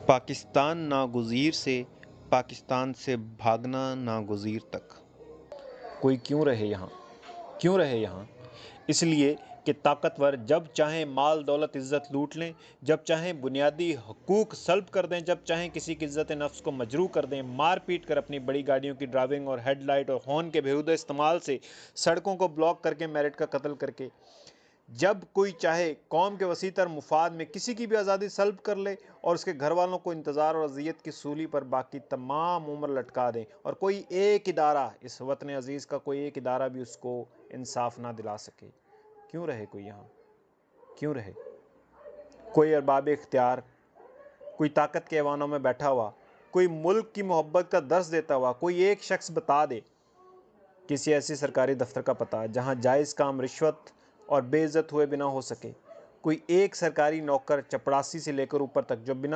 पाकिस्तान नागुज़ीर से पाकिस्तान से भागना नागुज़ीर तक। कोई क्यों रहे यहाँ? क्यों रहे यहाँ? इसलिए कि ताकतवर जब चाहें माल दौलत इज़्ज़त लूट लें, जब चाहें बुनियादी हकूक़ सल्ब कर दें, जब चाहें किसी की इज़्ज़त नफ्स को मजरूह कर दें, मार पीट कर अपनी बड़ी गाड़ियों की ड्राइविंग और हेडलाइट और हॉर्न के बेहुदा इस्तेमाल से सड़कों को ब्लॉक करके मेरिट का कत्ल करके, जब कोई चाहे कौम के वसीतर मुफाद में किसी की भी आज़ादी सल्ब कर ले और उसके घर वालों को इंतज़ार और अज़ियत की सूली पर बाकी तमाम उम्र लटका दें, और कोई एक इदारा, इस वतन अज़ीज़ का कोई एक इदारा भी उसको इंसाफ ना दिला सके, क्यों रहे कोई यहाँ? क्यों रहे? कोई अरबाब इख्तियार, कोई ताकत के ऐवानों में बैठा हुआ, कोई मुल्क की मोहब्बत का दर्स देता हुआ, कोई एक शख्स बता दे किसी ऐसी सरकारी दफ्तर का पता जहां जायज़ काम रिश्वत और बेइज्जत हुए बिना हो सके। कोई एक सरकारी नौकर चपरासी से लेकर ऊपर तक जो बिना